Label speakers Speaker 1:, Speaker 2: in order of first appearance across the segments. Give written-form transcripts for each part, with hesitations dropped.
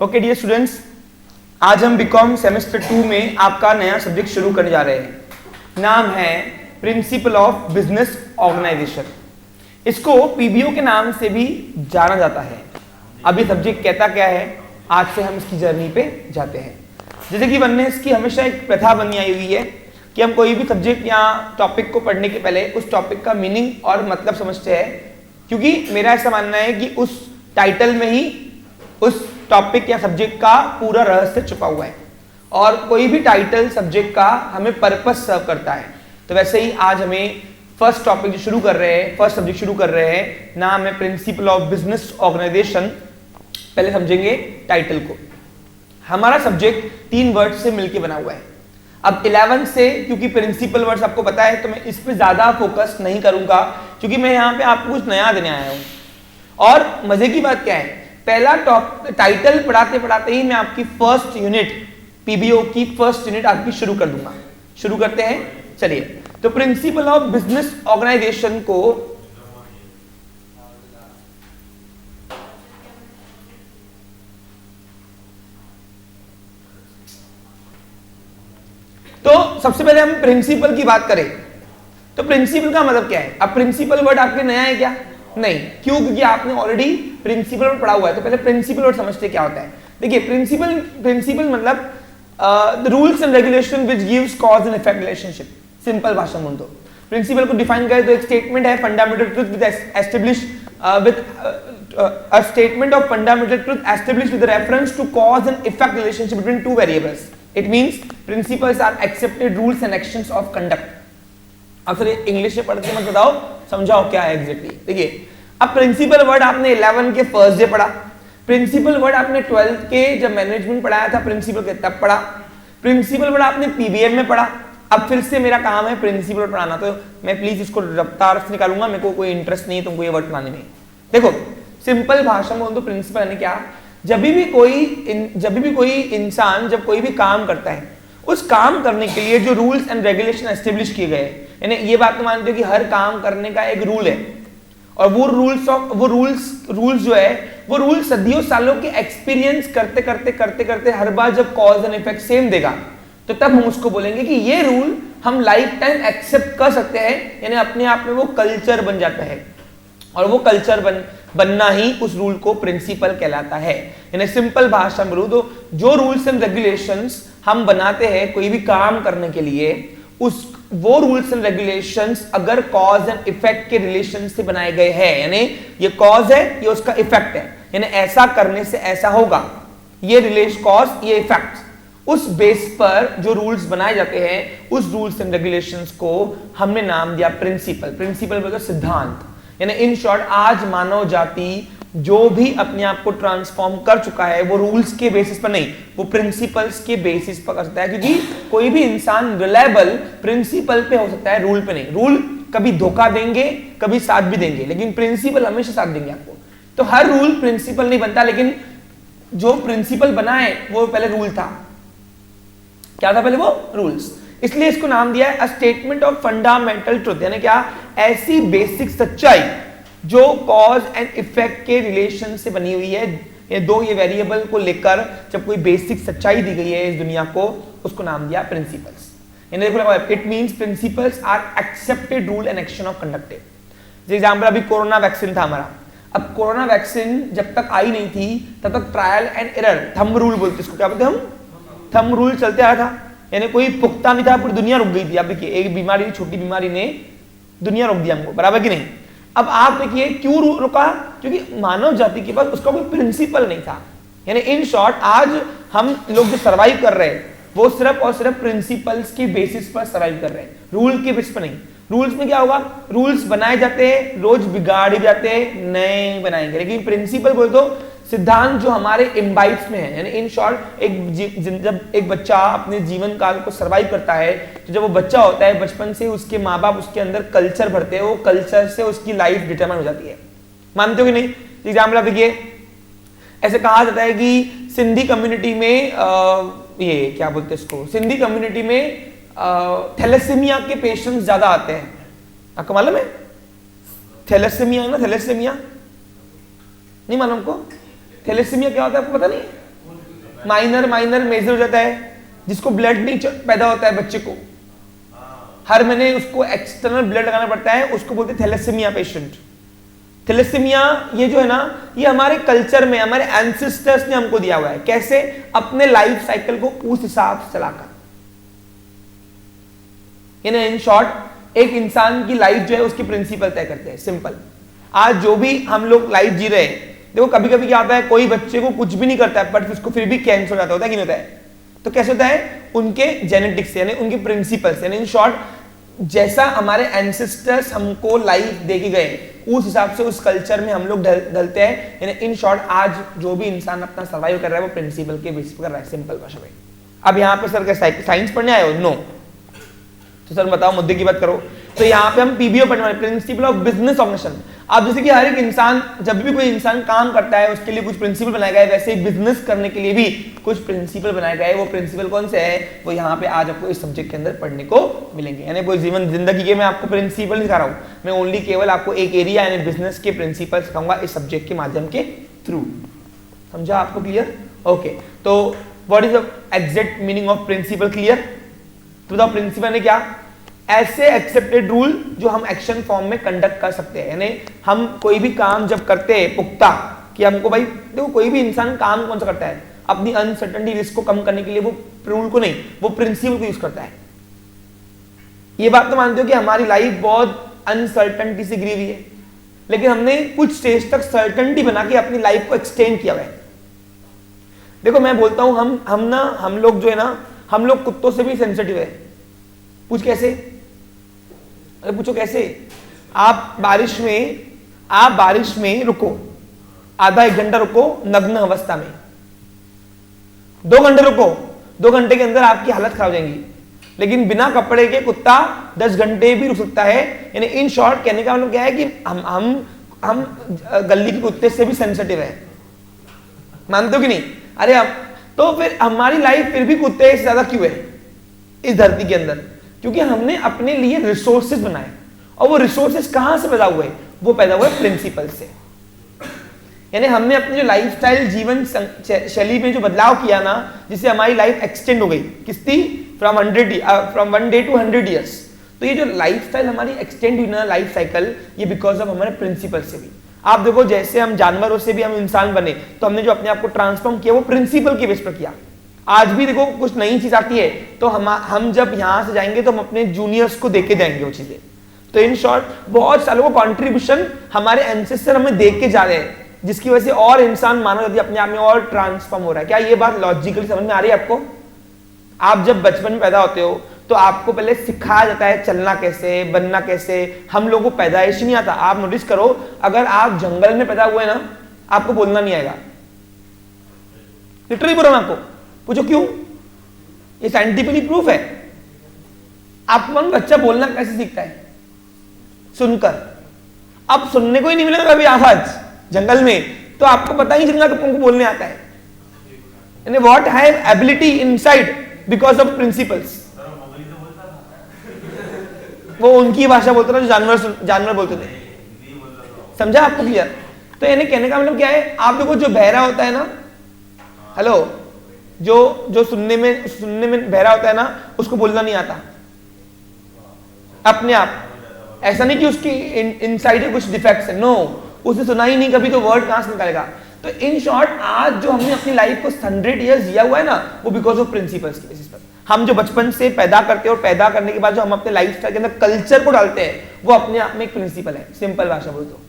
Speaker 1: Okay dear students, आज हम BCom semester 2 में आपका नया सब्जेक्ट शुरू करने जा रहे हैं। नाम है प्रिंसिपल ऑफ बिजनेस ऑर्गेनाइजेशन। इसको पीबीओ के नाम से भी जाना जाता है। अब ये सब्जेक्ट कहता क्या है, आज से हम इसकी जर्नी पे जाते हैं। जैसे कि बनने इसकी हमेशा एक प्रथा बनी आई हुई है कि हम कोई भी सब्जेक्ट या टॉपिक को पढ़ने के पहले उस टॉपिक का मीनिंग और मतलब समझते हैं, क्योंकि मेरा ऐसा मानना है कि उस टाइटल में ही उस टॉपिक या सब्जेक्ट का पूरा रहस्य छुपा हुआ है और कोई भी टाइटल सब्जेक्ट का हमें पर्पस सर्व करता है। तो वैसे ही आज हमें फर्स्ट टॉपिक जो शुरू कर रहे हैं, फर्स्ट सब्जेक्ट शुरू कर रहे हैं, नाम है प्रिंसिपल ऑफ बिजनेस ऑर्गेनाइजेशन। पहले समझेंगे टाइटल को। हमारा सब्जेक्ट 3 वर्ड से मिलकर बना हुआ है। अब 11 से, क्योंकि प्रिंसिपल वर्ड्स आपको पता है, तो मैं इस पे ज्यादा फोकस नहीं करूंगा, क्योंकि मैं यहाँ पे आपको कुछ नया देने आया हूँ। और मजे की बात क्या है, पहला टाइटल पढ़ाते पढ़ाते ही मैं आपकी फर्स्ट यूनिट, पीबीओ की फर्स्ट यूनिट आपकी शुरू कर दूंगा। शुरू करते हैं, चलिए। तो प्रिंसिपल ऑफ बिजनेस ऑर्गेनाइजेशन को तो सबसे पहले हम प्रिंसिपल की बात करें तो प्रिंसिपल का मतलब क्या है। अब प्रिंसिपल वर्ड आपके नया है क्या? नहीं। क्यों? क्योंकि आपने ऑलरेडी प्रिंसिपल वर्ड पढ़ा हुआ है। तो पहले प्रिंसिपल वर्ड समझते क्या होता है। देखिए, प्रिंसिपल मतलब rules and regulation which gives cause and effect relationship. Simple भाषा में दो प्रिंसिपल को डिफाइन करें तो एक स्टेटमेंट है fundamental truth with establish with a statement of fundamental truth established with reference to cause and effect relationship between two variables. It means principles are accepted rules and actions of conduct. अब sir English में पढ़ के मत बताओ, समझाओ क्या है exactly. देखिए, अब प्रिंसिपल वर्ड आपने 11 के फर्स्ट डे पढ़ा, प्रिंसिपल वर्ड आपने 12th के जब मैनेजमेंट पढ़ाया था प्रिंसिपल के तब पढ़ा, प्रिंसिपल वर्ड आपने पीबीएम में पढ़ा। अब फिर से मेरा काम है प्रिंसिपल वर्ड पढ़ाना, तो मैं प्लीज इसको रफ्तार से निकालूंगा, मेरे को कोई इंटरेस्ट नहीं है तुमको ये वर्ड पढ़ाने में। देखो, सिंपल भाषा में तो प्रिंसिपल यानी क्या, जब भी कोई इंसान जब कोई भी काम करता है, उस काम करने के लिए जो रूल्स एंड रेगुलेशन एस्टेब्लिश किए गए, यानी ये बात तो मानते हो कि हर काम करने का एक रूल है, और वो रूल्स जो है वो रूल सदियों सालों के एक्सपीरियंस करते हर बार जब कॉज एंड इफेक्ट सेम देगा, तो तब हम उसको बोलेंगे कि ये रूल हम लाइफ टाइम एक्सेप्ट कर सकते हैं, यानी अपने आप में वो कल्चर बन जाता है, और वो कल्चर बनना ही उस रूल को प्रिंसिपल कहलाता है। यानी सिंपल भाषा में बोलूं तो जो रूल्स एंड रेगुलेशंस हम बनाते हैं कोई भी काम करने के लिए, वो रूल्स एंड रेगुलेशंस अगर कॉज एंड इफेक्ट के रिलेशन से बनाए गए हैं, यानी ये कॉज है, ये उसका इफेक्ट है, यानी ऐसा करने से ऐसा होगा, ये रिलेशन कॉज, ये इफेक्ट, उस बेस पर जो रूल्स बनाए जाते हैं, उस रूल्स एंड रेगुलेशंस को हमने नाम दिया प्रिंसिपल। प्रिंसिपल मतलब सिद्धांत। यानी इन शॉर्ट, आज मानव जाति जो भी अपने आप को ट्रांसफॉर्म कर चुका है वो रूल्स के बेसिस पर नहीं, वो प्रिंसिपल्स के बेसिस पर कर सकता है, क्योंकि कोई भी इंसान रिलायबल प्रिंसिपल पे हो सकता है, रूल पे नहीं। रूल कभी धोखा देंगे, कभी साथ भी देंगे, लेकिन प्रिंसिपल हमेशा साथ देंगे आपको। तो हर रूल प्रिंसिपल नहीं बनता, लेकिन जो प्रिंसिपल बना है वो पहले रूल था। क्या था पहले? वो रूल्स। इसलिए इसको नाम दिया है a statement of fundamental truth, यानी क्या, ऐसी बेसिक सच्चाई जो कॉज एंड इफेक्ट के रिलेशन से बनी हुई है। ये वेरिएबल को लेकर जब कोई बेसिक सच्चाई दी गई है इस दुनिया को, उसको नाम दिया प्रिंसिपल्स। यानी देखो, it means principles are accepted rule and action of conducted. जैसे एग्जांपल, अभी कोरोना वैक्सीन था हमारा। अब कोरोना वैक्सीन जब तक आई नहीं थी तब तक trial and error, thumb rule बोलते इसको, क्या बोलते हम, थंब रूल चलते आया था, यानी कोई पुख्ता नहीं था, पूरी दुनिया रुक गई थी। अब देखिए, एक बीमारी, छोटी बीमारी ने दुनिया रोक दिया हमको, बराबर कि नहीं। अब आप देखिए क्यों रुका, क्योंकि मानव जाति के पास उसका कोई प्रिंसिपल नहीं था। यानी इन शॉर्ट, आज हम लोग जो सर्वाइव कर रहे हैं वो सिर्फ और सिर्फ प्रिंसिपल्स के बेसिस पर सर्वाइव कर रहे हैं, रूल के बेसिस पर नहीं। रूल्स में क्या होगा, रूल्स बनाए जाते हैं, रोज बिगाड़े जाते हैं, नए बनाएंगे, लेकिन प्रिंसिपल बोले तो सिद्धांत जो हमारे इम्बाइब्स में है। यानी इन शॉर्ट, जब एक बच्चा अपने जीवन काल को सर्वाइव करता है, तो जब वो बच्चा होता है, बचपन से उसके माँ बाप उसके अंदर कल्चर भरते हैं, वो कल्चर से उसकी लाइफ डिटरमाइन हो जाती है। मानते हो कि नहीं? एग्जाम्पल देखिए, ऐसे कहा जाता है कि सिंधी कम्युनिटी में ये क्या बोलते हैं इसको, सिंधी कम्युनिटी में थैलेसीमिया के पेशेंट्स ज्यादा आते हैं। आपको मालूम है थैलेसीमिया है ना? थैलेसीमिया नहीं मालूम को? थैलेसीमिया क्या होता है आपको पता नहीं? माइनर मेजर हो जाता है, जिसको ब्लड नहीं पैदा होता है बच्चे को, हर महीने उसको एक्सटर्नल ब्लड लगाना पड़ता है, उसको बोलते हैं थैलेसीमिया पेशेंट। थैलेसीमिया ये जो है ना, ये हमारे कल्चर में हमारे एंसेस्टर्स ने हमको दिया हुआ है। कैसे? अपने लाइफ साइकिल को उस हिसाब से चलाकर। इन शॉर्ट एक इंसान की लाइफ जो है उसकी प्रिंसिपल तय करते हैं। सिंपल। आज जो भी हम लोग लाइफ जी रहे हैं, देखो कभी कभी क्या होता है, कोई बच्चे को कुछ भी नहीं करता है बट उसको फिर भी कैंसर हो जाता होता है कि नहीं होता है? तो कैसे होता है? उनके जेनेटिक्स यानी उनके प्रिंसिपल्स, यानी इन शॉर्ट जैसा हमारे एंसेस्टर्स हमको लाइफ दे के गए उस हिसाब से उस कल्चर में हम लोग ढलते हैं। यानी इन शॉर्ट आज जो भी इंसान अपना सर्वाइव कर रहा है वो प्रिंसिपल के बेसिस पर कर रहा है। सिंपल भाषा में। अब यहाँ पे सर क्या साइंस पढ़ने आए हो? नो। तो सर बताओ मुद्दे की बात करो। तो यहाँ पे हम पीबीओ पढ़ने वाले, प्रिंसिपल ऑफ बिजनेस ऑर्गेनाइजेशन। अब जैसे कि हर एक इंसान, जब भी कोई इंसान काम करता है उसके लिए कुछ प्रिंसिपल बनाए गए, वैसे ही बिजनेस करने के लिए भी कुछ प्रिंसिपल बनाए गए। वो प्रिंसिपल कौन से है? वो यहाँ पे आज आपको इस सब्जेक्ट के अंदर पढ़ने को मिलेंगे। यानी कोई जीवन जिंदगी के मैं आपको प्रिंसिपल नहीं सिखा रहा हूँ, मैं ओनली केवल आपको एक एरिया यानी बिजनेस के प्रिंसिपल सिखाऊंगा इस सब्जेक्ट के माध्यम के थ्रू। समझा आपको? क्लियर? ओके। तो what is the exact meaning of principle? Clear? तो बताओ प्रिंसिपल ने क्या? ऐसे एक्सेप्टेड रूल जो हम एक्शन फॉर्म में कंडक्ट कर सकते हैं। यानी हम कोई भी काम जब करते हैं पुख्ता, कि हमको भाई देखो कोई भी इंसान काम कौन सा करता है? अपनी अनसर्टेनिटी रिस्क को कम करने के लिए वो रूल को नहीं, वो प्रिंसिपल को यूज करता है। ये बात तो मानते हो कि हमारी लाइफ बहुत अनसर्टेनिटी से घिरी हुई है, लेकिन हमने कुछ स्टेज तक सर्टेनिटी बना के अपनी लाइफ को एक्सटेंड किया हुआ है। देखो मैं बोलता हूं हम लोग जो है ना, हम लोग कुत्तों से भी सेंसिटिव है। पूछ कैसे? अरे पूछो कैसे? आप बारिश में रुको, आधा एक घंटा रुको नग्न अवस्था में, 2 घंटे रुको, 2 घंटे के अंदर आपकी हालत खराब हो जाएगी। लेकिन बिना कपड़े के कुत्ता 10 घंटे भी रुक सकता है। यानी इन शॉर्ट कहने का मतलब क्या है कि हम गली के कुत्ते से भी सेंसिटिव है। मानते हो कि नहीं? अरे हम तो फिर हमारी लाइफ फिर भी कुत्ते से ज्यादा क्यों है इस धरती के अंदर? क्योंकि हमने अपने लिए रिसोर्सेज बनाए, और वो रिसोर्सेज कहां से पैदा हुए? वो पैदा हुए प्रिंसिपल से। यानी हमने अपनी जो लाइफस्टाइल जीवन शैली में जो बदलाव किया ना, जिससे हमारी लाइफ एक्सटेंड हो गई कितनी, फ्रॉम 1 डे टू 100 ईयर्स। तो ये जो लाइफस्टाइल हमारी एक्सटेंड हुई ना लाइफ साइकिल, ये बिकॉज ऑफ हमारे प्रिंसिपल से भी। आप देखो जैसे हम जानवरों से भी हम इंसान बने, तो हमने जो अपने आप को ट्रांसफॉर्म किया वो प्रिंसिपल के बेस पर किया। आज भी देखो कुछ नई चीज आती है तो हम जब यहां से जाएंगे तो हम अपने जूनियर्स को देके जाएंगे वो चीजें। तो इन शॉर्ट बहुत सालों का कॉन्ट्रीब्यूशन हमारे एंसेस्टर हमें देख के जा रहे हैं, जिसकी वजह से और इंसान मानव जाति अपने आप में और ट्रांसफॉर्म हो रहा है। क्या ये बात लॉजिकली समझ में आ रही है आपको? आप जब बचपन में पैदा होते हो तो आपको पहले सिखाया जाता है चलना कैसे, बनना कैसे। हम लोगों को पैदाइश नहीं आता। आप नोटिस करो, अगर आप जंगल में पैदा हुए ना, आपको बोलना नहीं आएगा। लिटरली बोल रहा हूं आपको। पूछो क्यों? ये साइंटिफिकली प्रूफ है। आपको बच्चा बोलना कैसे सीखता है? सुनकर। अब सुनने को ही नहीं मिलेगा कभी आवाज जंगल में, तो आपको पता ही चलेगा कि उनको बोलने आता है। यानी what have ability inside because of principles. वो उनकी भाषा बोलते थे जो जानवर बोलते थे। समझा आपको? क्लियर? तो यानी कहने का मतलब क्या है? आप देखो जो बहरा होता है ना, हेलो, जो सुनने में बहरा होता है ना, उसको बोलना नहीं आता अपने आप। ऐसा नहीं कि उसकी इनसाइड कुछ डिफेक्ट्स है, नो, उसने सुना ही नहीं कभी, तो वर्ड कहां से निकालेगा? तो इन शॉर्ट आज जो हमने अपनी लाइफ को 100 ईयर्स जिया हुआ है ना, वो बिकॉज ऑफ प्रिंसिपल्स के बेसिस पर। हम जो बचपन से पैदा करते हैं और पैदा करने के बाद जो हम अपने लाइफस्टाइल के अंदर कल्चर को डालते हैं, वो अपने आप में एक प्रिंसिपल है। सिंपल भाषा बोल दो।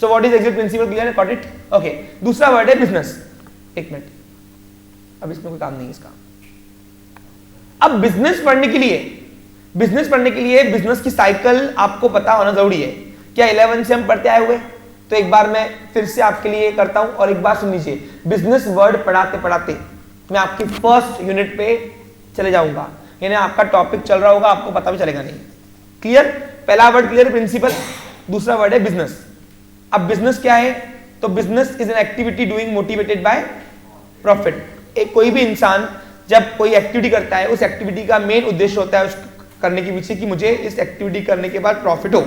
Speaker 1: So what is exact principle? Clear है? Got it? ओके। दूसरा वर्ड है बिजनेस। एक मिनट, अब इसमें कोई काम नहीं है इसका। अब बिजनेस पढ़ने के लिए बिजनेस की साइकिल आपको पता होना जरूरी है। क्या 11 से हम पढ़ते आए हुए? तो एक बार मैं फिर से आपके लिए करता हूं और एक बार सुन लीजिए। बिजनेस वर्ड पढ़ाते पढ़ाते मैं आपकी फर्स्ट यूनिट पे चले जाऊंगा, यानी आपका टॉपिक चल रहा होगा, आपको पता भी चलेगा नहीं। क्लियर? पहला वर्ड क्लियर, प्रिंसिपल। दूसरा वर्ड है बिजनेस। अब बिजनेस क्या है? तो business is an activity doing motivated by profit. एक कोई भी इंसान जब कोई एक्टिविटी करता है, उस एक्टिविटी का मेन उद्देश्य होता है उसको करने के पीछे कि मुझे इस एक्टिविटी करने के बाद प्रॉफिट हो,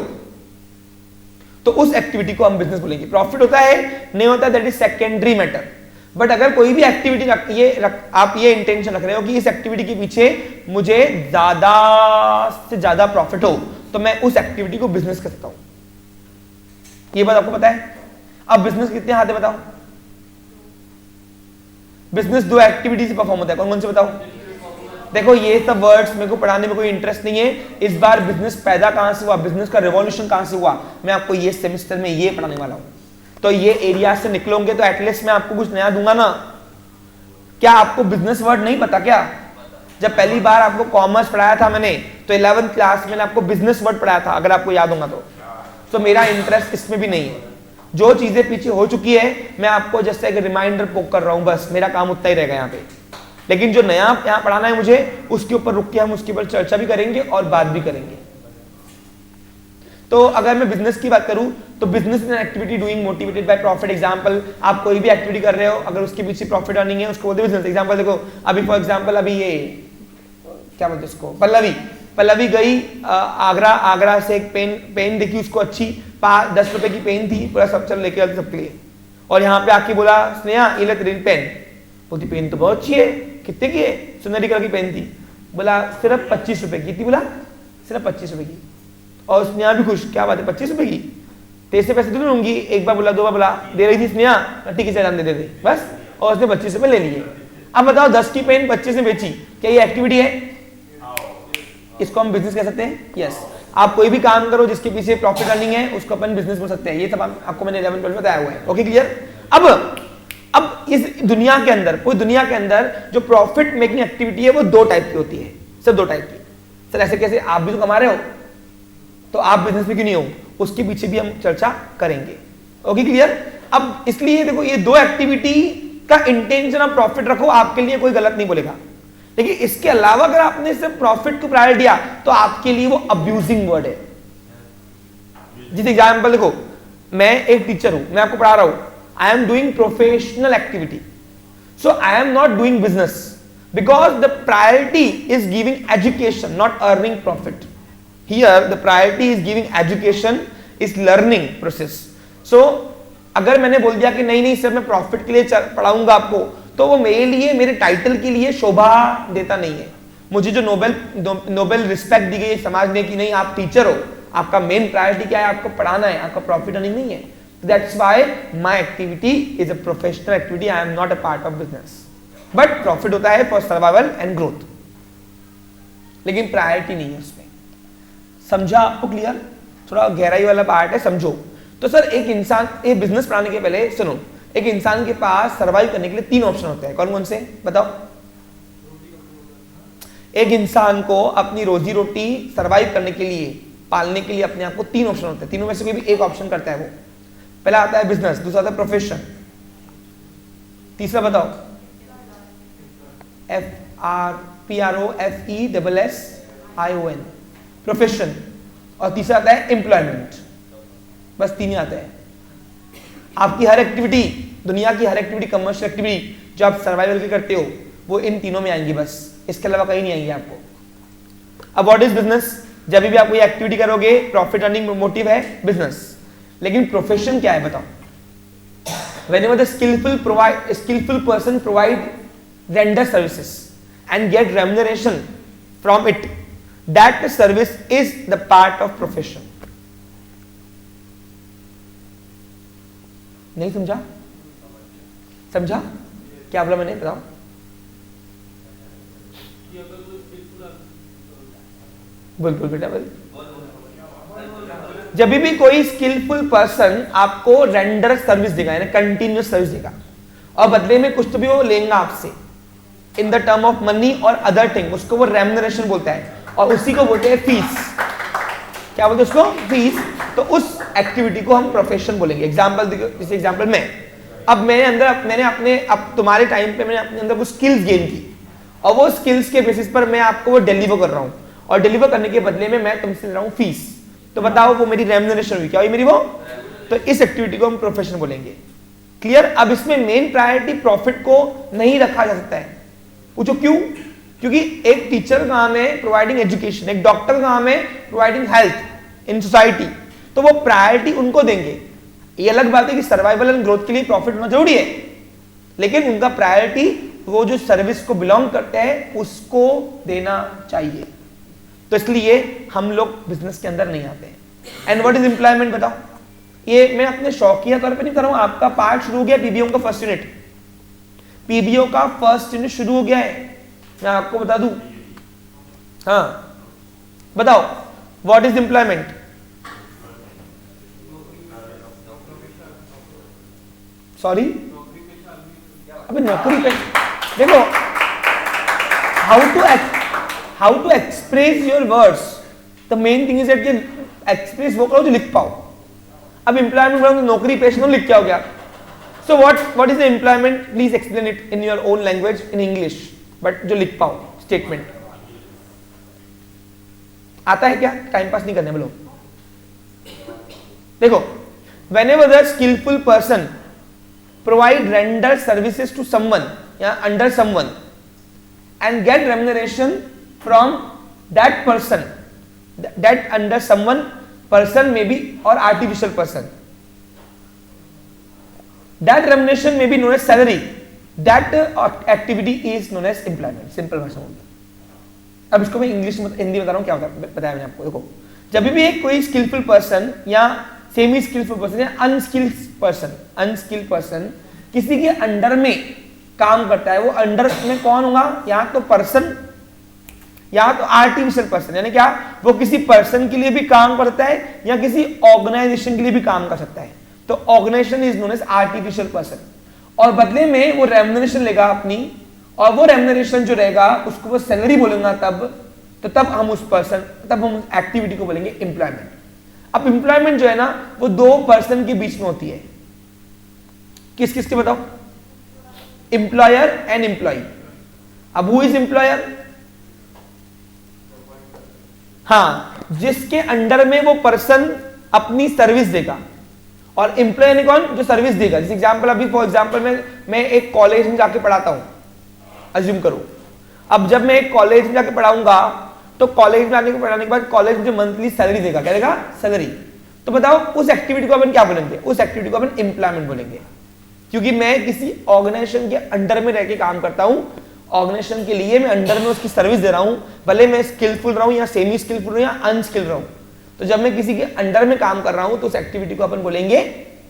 Speaker 1: तो उस एक्टिविटी को हम बिजनेस बोलेंगे। प्रॉफिट होता है नहीं होता, that is secondary matter. But अगर कोई भी एक्टिविटी आप ये इंटेंशन रख रहे हो कि इस एक्टिविटी के पीछे मुझे ज्यादा से ज्यादा प्रॉफिट हो, तो मैं उस एक्टिविटी को बिजनेस कर सकता हूं। ये बात आपको पता है? अब बिजनेस कितने हाथ है बताओ? बिजनेस 2 एक्टिविटी से परफॉर्म होता है। कौन कौन से बताओ? देखो ये सब वर्ड्स मेरे को पढ़ाने में कोई इंटरेस्ट नहीं है। इस बार बिजनेस पैदा कहां से हुआ, बिजनेस का रिवॉल्यूशन कहां से हुआ, मैं आपको ये सेमेस्टर में ये पढ़ाने वाला हूं। तो ये एरिया से निकलोगे तो एटलीस्ट मैं आपको कुछ नया दूंगा ना। क्या आपको बिजनेस वर्ड नहीं पता क्या? जब पहली बार आपको कॉमर्स पढ़ाया था मैंने, तो 11th क्लास में आपको बिजनेस वर्ड पढ़ाया था, अगर आपको याद होगा तो मेरा इंटरेस्ट इसमें भी नहीं है। जो चीजें पीछे हो चुकी है मैं आपको जैसे एक रिमाइंडर पोक कर रहा हूं, बस मेरा काम उतना ही रहेगा यहाँ पे। लेकिन जो नया यहाँ पढ़ाना है मुझे, उसके ऊपर रुक के हम उसके ऊपर चर्चा भी करेंगे और बात भी करेंगे। तो अगर मैं बिजनेस की बात करूं तो business is an activity doing motivated by profit. Example, आप कोई भी एक्टिविटी कर रहे हो, अगर उसके पीछे प्रॉफिट अर्निंग है उसको बोलते हैं बिजनेस। एग्जांपल देखो, अभी फॉर एग्जांपल अभी ये क्या बोलते हैं उसको, पल्लवी गई आगरा से एक पेन देखी उसको अच्छी, 10 रुपए की पेन थी, पूरा सब चल लेके सबके लिए, और यहाँ पे आके बोला स्नेहा ये ले तेरी पेन। बोलती पेन तो बहुत अच्छी है, कितने की है? सुनहरी कलर की पेन थी। बोला सिर्फ 25 रुपए की थी। बोला सिर्फ 25 रुपए की। और स्नेहा भी खुश, क्या बात है 25 रुपए की, तेरे से पैसे तो लूंगी। एक बार बोला, 2 बार बोला, दे रही थी स्नेहा, ठीक है चल दे दे बस, और उसने 25 रुपए ले लिए। अब बताओ 10 की पेन 25 में बेची, क्या ये एक्टिविटी है? इसको हम बिजनेस कह सकते हैं। यस, आप कोई भी काम करो जिसके पीछे प्रॉफिट अर्निंग है उसको अपन बिजनेस बोल सकते हैं। ये सब आपको मैंने 11 12 बताया हुआ है। Okay clear? अब इस दुनिया के अंदर, पूरी दुनिया के अंदर जो प्रॉफिट मेकिंग एक्टिविटी है वो 2 टाइप की होती है, सिर्फ 2 टाइप की। सर ऐसे कैसे? आप भी तो कमा रहे हो, तो आप बिजनेस में क्यों नहीं हो? उसके पीछे भी हम चर्चा करेंगे। Okay clear? अब इसलिए देखो ये 2 एक्टिविटी का इंटेंशन आप प्रॉफिट रखो, आपके लिए कोई गलत नहीं बोलेगा। लेकिन इसके अलावा अगर आपने सिर्फ प्रॉफिट को प्रायोरिटी दिया तो आपके लिए वो अब्यूजिंग वर्ड है। जिस एग्जाम्पल देखो, मैं एक टीचर हूं, मैं आपको पढ़ा रहा हूं, I am doing professional activity, so I am not doing business because the priority is giving education, not earning profit. Here the priority is giving education, is learning process. So अगर मैंने बोल दिया कि नहीं नहीं सर मैं profit के लिए पढ़ाऊंगा आपको, तो वो मेरे लिए, मेरे टाइटल के लिए शोभा देता नहीं है। मुझे जो नोबेल रिस्पेक्ट दी गई समाज ने कि नहीं आप टीचर हो, आपका मेन प्रायोरिटी क्या है? आपको पढ़ाना है, आपका प्रॉफिट अर्निंग नहीं है। That's why my activity is a professional activity, I am not a part of business. But profit होता है फॉर सर्वाइवल एंड ग्रोथ, लेकिन प्रायोरिटी नहीं है उसमें। समझा आपको? क्लियर? थोड़ा गहराई वाला पार्ट है, समझो। तो सर एक इंसान, ये बिजनेस पढ़ाने के पहले सुनो, एक इंसान के पास सर्वाइव करने के लिए 3 ऑप्शन होते हैं। कौन कौन से बताओ? एक इंसान को अपनी रोजी रोटी सर्वाइव करने के लिए, पालने के लिए अपने आप को 3 ऑप्शन होते हैं। तीनों में से कोई भी एक ऑप्शन करता है वो। पहला आता है बिजनेस, दूसरा आता है प्रोफेशन, तीसरा बताओ PROFESSION प्रोफेशन, और तीसरा आता है एम्प्लॉयमेंट। बस 3 ही आते हैं। आपकी हर एक्टिविटी, दुनिया की हर एक्टिविटी, कमर्शियल एक्टिविटी जो आप सर्वाइवल की करते हो, वो इन तीनों में आएंगी, बस इसके अलावा कहीं नहीं आएंगी आपको। अब व्हाट इज बिजनेस? जब भी आप कोई एक्टिविटी करोगे, प्रॉफिट अर्निंग मोटिव है बिजनेस। लेकिन प्रोफेशन क्या है बताओ? Whenever the skillful person render services and get remuneration from it, that service is the part of profession. नहीं समझा? समझा क्या बोला मैंने? बताओ। बिल्कुल बेटा, बिल्कुल। जब भी कोई स्किलफुल पर्सन आपको रेंडर सर्विस देगा, यानी कंटिन्यूस सर्विस देगा, और बदले में कुछ तो भी वो लेगा आपसे in the term of money और अदर थिंग, उसको वो रेम्यूनरेशन बोलता है, और उसी को बोलते हैं फीस। क्या बोलते हैं उसको? फीस। तो उस एक्टिविटी को हम प्रोफेशन बोलेंगे। एग्जाम्पल देखो, जैसे एग्जाम्पल मैंने तुम्हारे टाइम पे मैंने अपने अंदर कुछ स्किल्स गेन की, और वो स्किल्स के बेसिस पर मैं आपको वो डिलीवर कर रहा हूं, और डिलीवर करने के बदले में मैं तुमसे ले रहा हूं फीस। तो बताओ वो मेरी रेम्यूनरेशन हुई, क्या हुई मेरी वो? तो इस एक्टिविटी को हम प्रोफेशन बोलेंगे। क्लियर? अब इसमें मेन प्रायोरिटी प्रॉफिट को नहीं रखा जा सकता है। पूछो क्यों? क्योंकि एक टीचर का काम है प्रोवाइडिंग एजुकेशन, एक डॉक्टर का काम है प्रोवाइडिंग हेल्थ इन सोसाइटी, तो वो प्रायोरिटी उनको देंगे। ये अलग बात है कि सर्वाइवल एंड ग्रोथ के लिए प्रॉफिट होना जरूरी है, लेकिन उनका प्रायोरिटी वो जो सर्विस को बिलोंग करते हैं उसको देना चाहिए। तो इसलिए हम लोग बिजनेस के अंदर नहीं आते हैं। एंड व्हाट इज एम्प्लॉयमेंट बताओ? ये मैं अपने शौकिया तौर पे नहीं कर रहा हूं, आपका पार्ट शुरू हो गया, पीबीओ का फर्स्ट यूनिट, पीबीओ का फर्स्ट यूनिट शुरू हो गया है, मैं आपको बता दूं। हाँ बताओ व्हाट इज एम्प्लॉयमेंट? सॉरी, अबे नौकरी पे देखो, how to express your words, the main thing is that कि एक्सप्रेस वो करो जो लिख पाओ। अब एम्प्लॉयमेंट बोलो नौकरी पेशा लिख क्या हो गया? सो what is the employment? Please explain it in your own language in English, but जो लिख पाओ स्टेटमेंट। आता है क्या? टाइम पास नहीं करने बोलो। देखो, whenever the skillful person provide render services to someone या under someone and get remuneration from that person, that under someone person may be or artificial person, that remuneration may be known as salary, that activity is known as employment। Simple भाषा में। अब इसको मैं English में हिंदी बता रहा हूँ, क्या होता है बताया मैंने आपको। देखो, जब भी एक कोई स्किलफुल पर्सन या सेमी स्किलफुल पर्सन या अनस्किल्ड पर्सन किसी के अंडर में काम करता है, वो अंडर में कौन होगा? या तो पर्सन या तो आर्टिफिशियल पर्सन, यानी क्या वो किसी पर्सन के लिए भी काम करता है या किसी ऑर्गेनाइजेशन के लिए भी काम कर सकता है। तो organisation is known as artificial person, और बदले में वो रेम्युनरेशन लेगा अपनी, और वो रेम्युनरेशन जो रहेगा उसको वो सैलरी बोलेगा तब हम उस पर्सन, तब हम उस एक्टिविटी को बोलेंगे एम्प्लॉयमेंट। अब एम्प्लॉयमेंट जो है ना वो दो पर्सन के बीच में होती है। किस किस के बताओ? Employer and employee. अब हु इज एम्प्लॉयर? हाँ, जिसके अंडर में वो पर्सन अपनी सर्विस देगा, और एम्प्लॉय यानी कौन? जो सर्विस देगा। जैसे एग्जांपल, अभी फॉर एग्जांपल मैं एक कॉलेज में जाके पढ़ाता हूं, अज्यूम करो। अब जब मैं एक कॉलेज में जाके पढ़ाऊंगा तो कॉलेज में आने के पढ़ाने के बाद कॉलेज मुझे मंथली सैलरी देगा। क्या देगा? सैलरी। तो बताओ उस एक्टिविटी को अपन क्या बोलेंगे? उस एक्टिविटी को अपन एम्प्लॉयमेंट बोलेंगे, क्योंकि मैं किसी ऑर्गेनाइजेशन के अंडर में रह के काम करता हूं, ऑर्गेनाइजेशन के लिए मैं अंडर में उसकी सर्विस दे रहा हूं, भले मैं स्किलफुल रहूं या सेमी स्किलफुल रहूं या अनस्किल्ड रहूं। तो जब मैं किसी के अंडर में काम कर रहा हूं तो उस एक्टिविटी को अपन बोलेंगे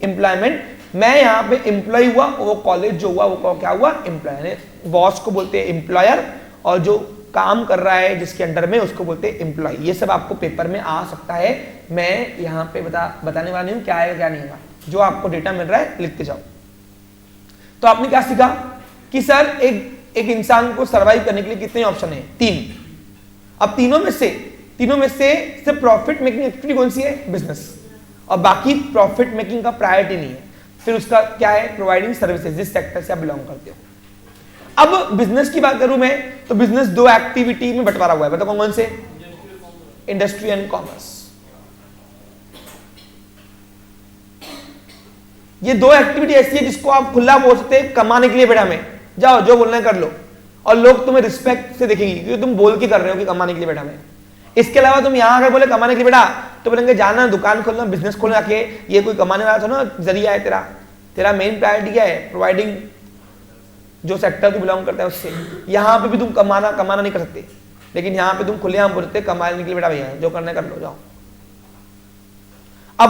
Speaker 1: एम्प्लॉयमेंट। मैं यहाँ पे एम्प्लॉय हुआ, वो कॉलेज जो हुआ वो क्या हुआ? एम्प्लॉय। बॉस को बोलते हैं एम्प्लॉयर, और जो काम कर रहा है जिसके अंडर में उसको बोलते हैं एम्प्लॉय। ये सब आपको पेपर में आ सकता है, मैं यहाँ पे बताने वाला नहीं हूँ क्या है क्या नहीं होगा। जो आपको डेटा मिल रहा है लिखते जाओ। तो आपने क्या सीखा कि सर एक इंसान को सर्वाइव करने के लिए कितने ऑप्शन है? 3। अब तीनों में से सिर्फ प्रॉफिट मेकिंग एक्टिविटी कौन सी है? बिजनेस। और बाकी प्रॉफिट मेकिंग का प्रायोरिटी नहीं है। फिर उसका क्या है? प्रोवाइडिंग सर्विसेज, जिस सेक्टर से आप बिलोंग करते हो। अब बिजनेस की बात करूं मैं, तो बिजनेस 2 एक्टिविटी में बंटवारा हुआ है। बताओ कौन से? Industry and commerce. ये 2 एक्टिविटी ऐसी है जिसको आप खुला बोल सकते हैं कमाने के लिए बेटा में जाओ, जो बोलना है कर लो, और लोग तुम्हें रिस्पेक्ट से देखेंगे क्योंकि तुम बोल के कर रहे हो कि कमाने के लिए बेटा में। इसके अलावा तुम यहां आकर बोले कमाने के लिए बेटा, तो बोलेंगे जाना दुकान खोलना, बिजनेस खोलना के ये कोई कमाने वाला था ना जरिया है तेरा मेन प्रायोरिटी क्या है? प्रोवाइडिंग जो सेक्टर को बिलोंग करता है उससे। यहां पे भी तुम कमाना नहीं कर सकते, लेकिन यहां पे तुम खुलेआम बोलते कमाने के लिए बेटा भैया जो करना कर लो जाओ। अब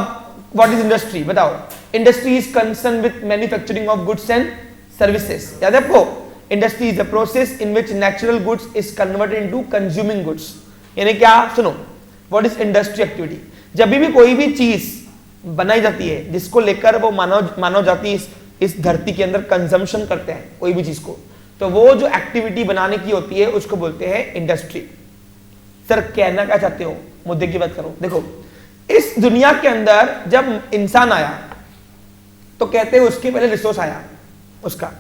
Speaker 1: व्हाट इज इंडस्ट्री? बताओ। Industry is concern with manufacturing of goods and services. याद है आपको? Industry is a process in which natural goods is converted into consuming goods. यानी क्या? सुनो, व्हाट इज इंडस्ट्री एक्टिविटी? जब भी कोई भी चीज बनाई जाती है जिसको लेकर वो मानव जाति इस धरती के अंदर कंजम्पशन करते हैं कोई भी चीज को, तो वो जो एक्टिविटी बनाने की होती है उसको बोलते हैं इंडस्ट्री। सर कहना क्या चाहते हो? मुद्दे की बात करो। देखो, इस दुनिया के अंदर जब इंसान आया तो कहते हैं उसके पहले रिसोर्स आया उसका,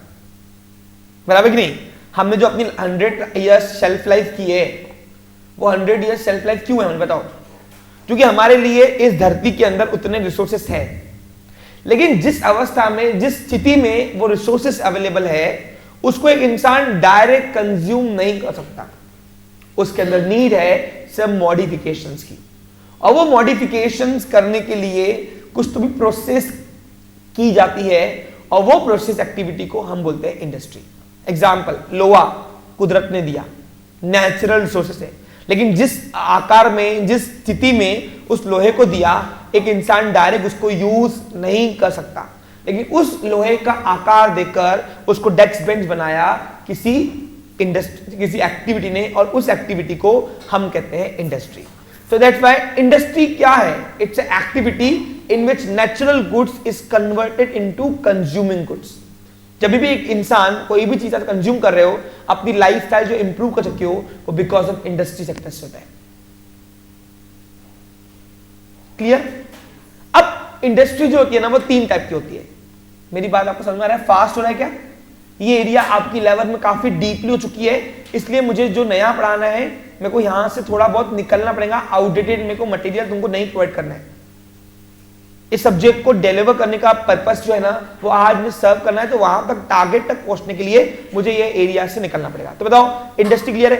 Speaker 1: बराबर कि नहीं? हमने जो अपनी 100 ईयर्स शेल्फ लाइफ की है, वो 100 ईयर्स शेल्फ लाइफ क्यों है? बताओ। क्योंकि हमारे लिए इस धरती के अंदर उतने रिसोर्सेस है, लेकिन जिस अवस्था में, जिस स्थिति में वो रिसोर्सेस अवेलेबल है, उसको एक इंसान डायरेक्ट कंज्यूम नहीं कर सकता। उसके अंदर नीड है सब मॉडिफिकेशंस की, और वो मॉडिफिकेशंस करने के लिए कुछ तो भी प्रोसेस की जाती है, और वो प्रोसेस एक्टिविटी को हम बोलते हैं इंडस्ट्री। एग्जाम्पल, लोहा कुदरत ने दिया, नेचुरल रिसोर्सेस है, लेकिन जिस आकार में, जिस स्थिति में उस लोहे को दिया, एक इंसान डायरेक्ट उसको यूज नहीं कर सकता, लेकिन उस लोहे का आकार देकर उसको डेस्क बेंच बनाया किसी इंडस्ट्री, किसी एक्टिविटी ने, और उस एक्टिविटी को हम कहते हैं industry. So that's why industry क्या है? It's an activity in which natural goods is converted into consuming goods. जब भी एक इंसान कोई भी चीज कंज्यूम कर रहे हो, अपनी लाइफस्टाइल जो इंप्रूव कर सकते हो, वो बिकॉज ऑफ इंडस्ट्री सेक्टर से होता है। क्लियर? अब इंडस्ट्री जो होती है ना, वो 3 टाइप की होती है। मेरी बात आपको समझ में आ रहा है? फास्ट हो रहा है क्या? ये एरिया आपकी लेवल में काफी डीपली हो चुकी है, इसलिए मुझे जो नया पढ़ाना है, मेरे को यहां से थोड़ा बहुत निकलना पड़ेगा। आउटडेटेड मेरे को मटेरियल तुमको नहीं प्रोवाइड करना है। इस सब्जेक्ट को डिलीवर करने का पर्पस जो है ना, वो आज में सर्व करना है, तो वहां तक टारगेट तक पहुंचने के लिए मुझे ये एरिया से निकलना पड़ेगा। तो बताओ, इंडस्ट्री क्लियर है?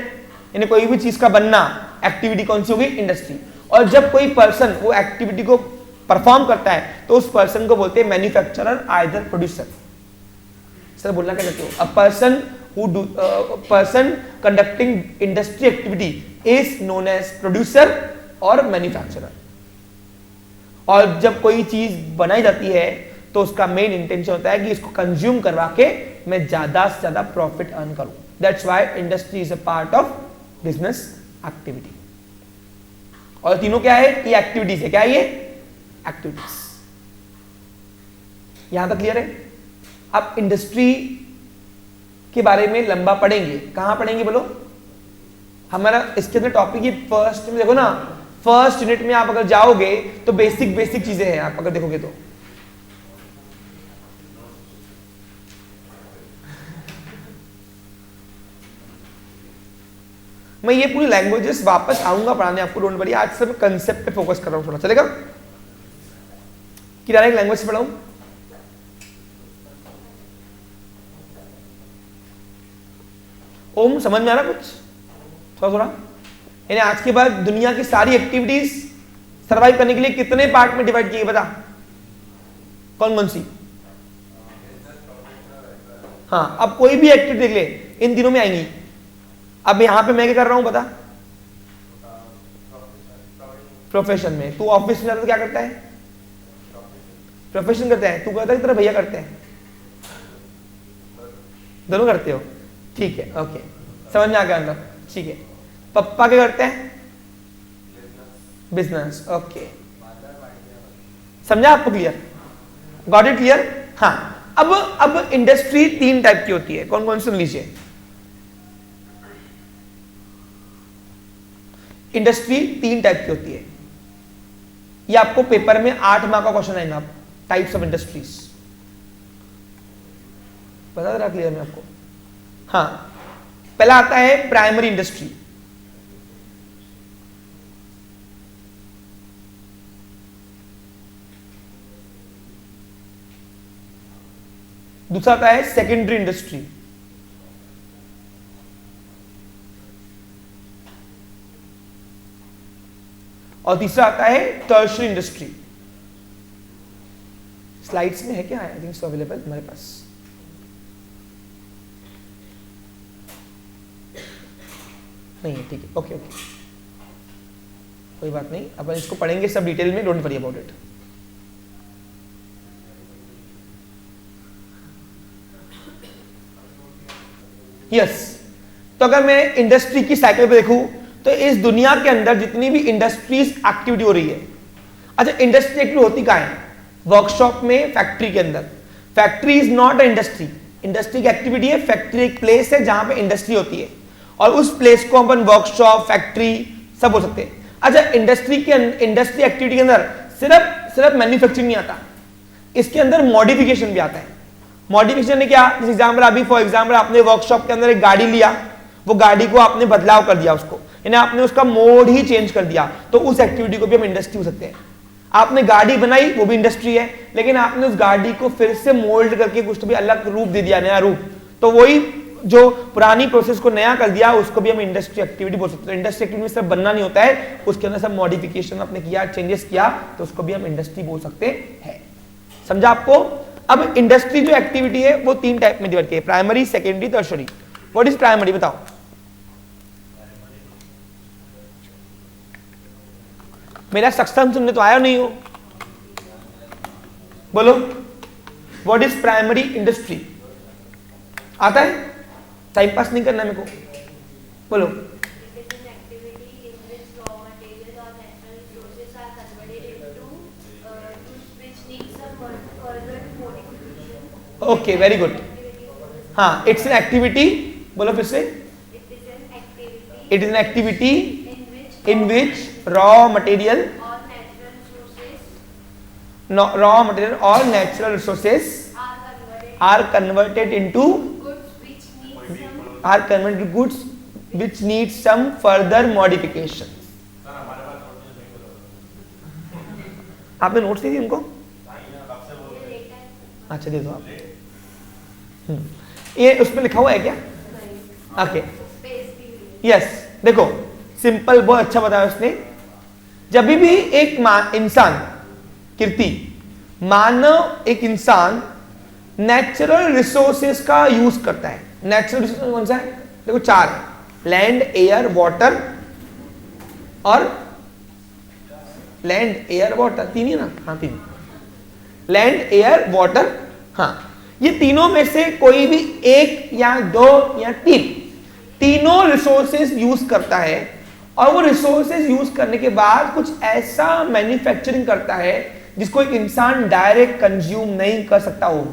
Speaker 1: यानी कोई भी चीज का बनना, एक्टिविटी कौन सी होगी? इंडस्ट्री। और जब कोई पर्सन वो एक्टिविटी को परफॉर्म करता है, तो उस पर्सन को बोलते हैं मैन्युफैक्चरर, आइदर प्रोड्यूसर। सर बोलना क्या चाहते हो? A person conducting industry activity is known as producer और मैन्युफैक्चरर। और जब कोई चीज बनाई जाती है, तो उसका मेन इंटेंशन होता है कि इसको कंज्यूम करवा के मैं ज्यादा से ज्यादा प्रॉफिट अर्न करूं। That's why industry is a part of business activity. और तीनों क्या है? ये एक्टिविटीज है। क्या है ये? एक्टिविटीज। यहां तक क्लियर है? अब इंडस्ट्री के बारे में लंबा पढ़ेंगे। कहां पढ़ेंगे बोलो? हमारा इसके अंदर टॉपिक ही फर्स्ट में देखो ना, फर्स्ट यूनिट में आप अगर जाओगे तो बेसिक चीजें हैं। आप अगर देखोगे तो मैं ये पूरी लैंग्वेजेस वापस आऊंगा पढ़ाने आपको, डोंट वरी। आज सिर्फ कंसेप्ट पे फोकस कर रहा हूं थोड़ा, चलेगा? कि डायरेक्ट लैंग्वेज से पढ़ाऊं? ओम समझ में आ रहा कुछ? थोड़ा यानी आज के बाद दुनिया की सारी एक्टिविटीज सरवाइव करने के लिए कितने पार्ट में डिवाइड किए? बता कौन कौन सी? हाँ, अब कोई भी एक्टिविटी देख ले, इन दिनों में आएंगी। अब यहां पे मैं क्या कर रहा हूं बता? प्रोफेशन में। तू ऑफिस में जाता तो क्या करता है? प्रोफेशन करता है। तू करता है तेरा भैया करते हैं? दोनों करते हो? ठीक है, ओके, समझ में आ गया मतलब। ठीक है, पप्पा क्या करते हैं? बिजनेस। ओके, समझा आपको? क्लियर? Got it? क्लियर? हाँ। अब इंडस्ट्री 3 टाइप की होती है। कौन कौन सुन लीजिए? इंडस्ट्री 3 टाइप की होती है। ये आपको पेपर में 8 मार्क का क्वेश्चन आएगा। टाइप्स ऑफ इंडस्ट्रीज बता रहा क्लियर में आपको? हाँ, पहला आता है प्राइमरी इंडस्ट्री। दूसरा आता है सेकेंडरी इंडस्ट्री। और तीसरा आता है टर्शियरी इंडस्ट्री। स्लाइड्स में है क्या? आई थिंक सो अवेलेबल हमारे पास। नहीं है? ठीक है, ओके ओके, कोई बात नहीं। अपन इसको पढ़ेंगे सब डिटेल में, don't worry about it. Yes, तो अगर मैं इंडस्ट्री की साइकिल पे देखूं, तो इस दुनिया के अंदर जितनी भी इंडस्ट्रीज एक्टिविटी हो रही है, अच्छा इंडस्ट्री एक्टिविटी होती कहां है? वर्कशॉप में, फैक्ट्री के अंदर। Factory is not a industry. Industry की एक्टिविटी है, फैक्ट्री एक प्लेस है जहां पे इंडस्ट्री होती है, और उस प्लेस को अपन वर्कशॉप, फैक्ट्री सब बोल सकते हैं। अच्छा, इंडस्ट्री एक्टिविटी के अंदर सिर्फ मैन्युफैक्चरिंग नहीं आता, इसके अंदर मॉडिफिकेशन भी आता है। मॉडिफिकेशन ने क्या? जैसे एग्जाम्पल, अभी फॉर एग्जाम्पल आपने वर्कशॉप के अंदर एक गाड़ी लिया, वो गाड़ी को आपने बदलाव कर दिया, उसको यानी आपने उसका मोड ही चेंज कर दिया, तो उस एक्टिविटी को भी हम इंडस्ट्री हो सकते हैं। आपने गाड़ी बनाई, वो भी इंडस्ट्री है, लेकिन आपने उस गाड़ी को फिर से मोल्ड करके कुछ तो भी अलग रूप दे दिया, नया रूप, तो वही जो पुरानी प्रोसेस को नया कर दिया, उसको भी हम इंडस्ट्री एक्टिविटी बोल सकते हैं। इंडस्ट्री एक्टिविटी में सिर्फ बनना नहीं होता है, उसके अंदर सब मॉडिफिकेशन आपने किया, चेंजेस किया, तो उसको भी हम इंडस्ट्री बोल सकते हैं। समझा आपको? अब इंडस्ट्री जो एक्टिविटी है वो 3 टाइप में डिवाइड की है, primary, secondary, tertiary. What is primary बताओ? मेरा सक्षम सुनने तो आया नहीं हो, बोलो। What is primary industry? आता है? टाइम पास नहीं करना मेरे को, बोलो। Okay, very good. हाँ, इट्स एन एक्टिविटी, बोलो फिर से। It is an activity in which raw material और natural resources are converted into goods which need some further modification. आपने नोट्स दी थी उनको? अच्छा, दे दो आप। ये उसमें लिखा हुआ है क्या? Okay, yes. देखो, सिंपल, बहुत अच्छा बताया उसने। जब भी एक इंसान, कीर्ति, मानव, एक इंसान नेचुरल रिसोर्सेस का यूज करता है। नेचुरल रिसोर्सेस कौन सा है? देखो 4 है, लैंड, एयर, वाटर और लैंड, एयर, वाटर, 3 ही ना? हाँ, 3। Land, air, water. हाँ, ये तीनों में से कोई भी 1 या 2 या 3, तीनों रिसोर्सेस यूज करता है। और वो रिसोर्सेस यूज करने के बाद कुछ ऐसा मैन्युफैक्चरिंग करता है जिसको एक इंसान डायरेक्ट कंज्यूम नहीं कर सकता हो,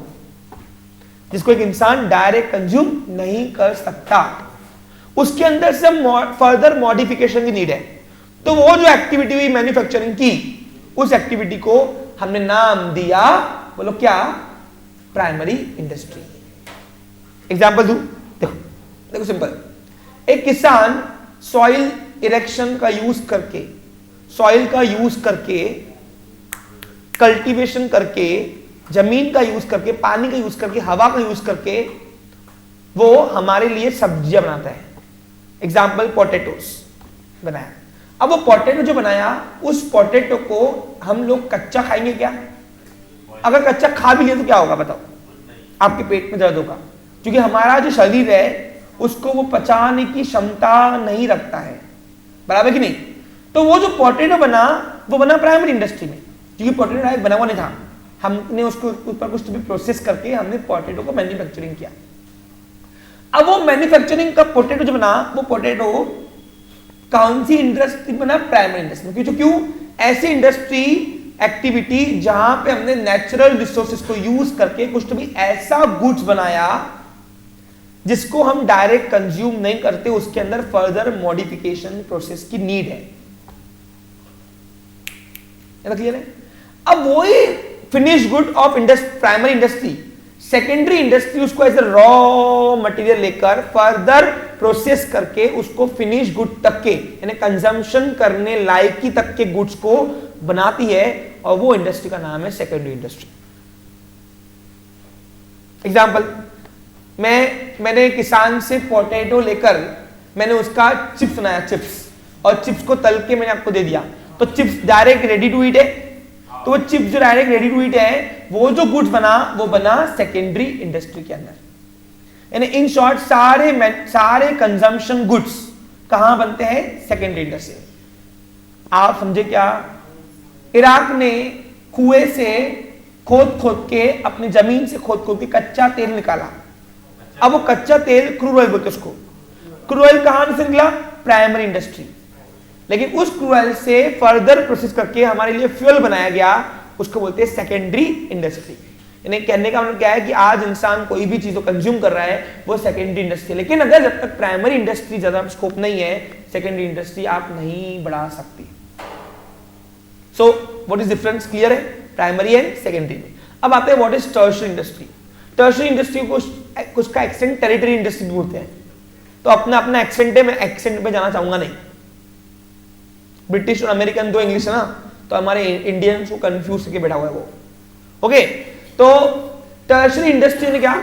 Speaker 1: जिसको एक इंसान डायरेक्ट कंज्यूम नहीं कर सकता। उसके अंदर से फर्दर मॉडिफिकेशन की नीड है। तो वो जो एक्टिविटी हुई मैन्युफैक्चरिंग की, उस एक्टिविटी को हमने नाम दिया, बोलो क्या? Primary industry. एग्जांपल दूं? देखो देखो, सिंपल। एक किसान सॉइल इरेक्शन का यूज करके, सॉइल का यूज करके, कल्टीवेशन करके, जमीन का यूज करके, पानी का यूज करके, हवा का यूज करके वो हमारे लिए सब्जियां बनाता है। एग्जाम्पल, पोटैटोस बनाया। अब वो पोटैटो जो बनाया, उस पोटैटो को हम लोग कच्चा खाएंगे क्या? अगर कच्चा खा भी लिया तो क्या होगा बताओ? आपके पेट में दर्द होगा, क्योंकि हमारा जो शरीर है उसको वो पचाने की क्षमता नहीं रखता है, बराबर कि नहीं? तो वो जो पोटैटो बना, वो बना प्राइमरी इंडस्ट्री में, क्योंकि पोटैटो डायरेक्ट बना हुआ नहीं था। हमने उसको ऊपर कुछ भी प्रोसेस करके हमने पोटैटो को मैन्युफैक्चरिंग किया। अब वो मैन्युफैक्चरिंग का पोटैटो जो बना, वो पोटैटो कौन सी इंडस्ट्री बना? Primary industry. क्यों? ऐसी इंडस्ट्री एक्टिविटी जहां पे हमने नेचुरल रिसोर्सेज को यूज करके कुछ भी ऐसा गुड्स बनाया जिसको हम डायरेक्ट कंज्यूम नहीं करते, उसके अंदर फर्दर मॉडिफिकेशन प्रोसेस की नीड है। क्लियर है? अब वही finish good of primary industry, secondary industry उसको एज ए रॉ मटेरियल लेकर फर्दर प्रोसेस करके उसको फिनिश गुड तक के, यानी कंजम्पशन करने लायकी तक के गुड्स को बनाती है, और वो इंडस्ट्री का नाम है सेकेंडरी इंडस्ट्री। एग्जांपल, मैंने किसान से पोटैटो लेकर मैंने उसका चिप्स बनाया, चिप्स, और चिप्स को तल के मैंने आपको दे दिया, तो chips direct ready to eat है। तो वो चिप्स जो डायरेक्ट रेडी टू ईट है, वो जो गुड्स बना वो बना सेकेंडरी इंडस्ट्री के अंदर। यानी इन शॉर्ट सारे कंजम्पशन गुड्स कहां बनते हैं? Secondary industry. आप समझे क्या? इराक ने कुएं से खोद के, अपनी जमीन से खोद के कच्चा तेल निकाला। अब वो कच्चा तेल क्रूड ऑयल बोलते उसको। क्रूड ऑयल कहां से निकला? Primary industry. लेकिन उस क्रूड ऑयल से फर्दर प्रोसेस करके हमारे लिए फ्यूल बनाया गया, उसको बोलते हैं सेकेंडरी इंडस्ट्री। यानी कहने का मतलब क्या है कि आज इंसान कोई भी चीज को कंज्यूम कर रहा है वो सेकेंडरी इंडस्ट्री। लेकिन अगर जब तक प्राइमरी इंडस्ट्री ज्यादा स्कोप नहीं है, सेकेंडरी इंडस्ट्री आप नहीं बढ़ा सकती। सो व्हाट इज डिफरेंस? क्लियर है? प्राइमरी एंड सेकेंडरी में। अब आते हैं what is tertiary industry. Tertiary industry को कुछ का एक्सेंट टेरिटरी इंडस्ट्री बोलते हैं। तो अपना एक्सेंट है, मैं एक्सेंट पे जाना चाहूंगा नहीं। ब्रिटिश और अमेरिकन दो इंग्लिश है ना, तो हमारे इंडियंस को कंफ्यूज करके बैठा हुआ है वो। ओके, तो टर्शियरी इंडस्ट्री में क्या?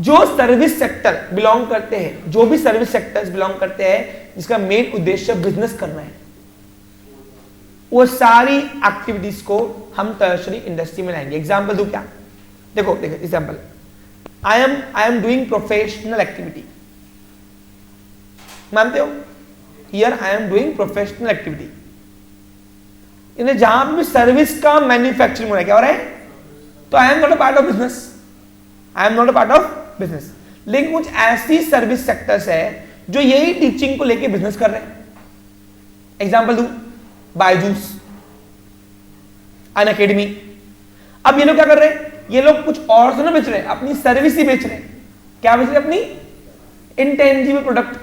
Speaker 1: जो सर्विस सेक्टर बिलोंग करते हैं, जो भी सर्विस सेक्टर्स बिलोंग करते हैं जिसका मेन उद्देश्य बिजनेस करना है, वो सारी एक्टिविटीज को हम टर्शियरी इंडस्ट्री में लाएंगे। एग्जांपल दूं क्या? देखो देखो example, I am doing professional activity, मानते हो? Here I am doing professional activity, इन्हें जहां भी सर्विस का मैन्युफैक्चरिंग हो रहा है, क्या हो रहा है? तो आई am not a part of business, I am not a part of business. लेकिन कुछ ऐसी सर्विस सेक्टर्स है जो यही टीचिंग को लेके बिजनेस कर रहे हैं। एग्जांपल दूं, बायजूस, अन अकेडमी। अब ये लोग क्या कर रहे हैं? ये लोग कुछ और तो ना बेच रहे हैं, अपनी सर्विस ही बेच रहे हैं। क्या बेच रहे हैं? अपनी इंटेंजिबल प्रोडक्ट।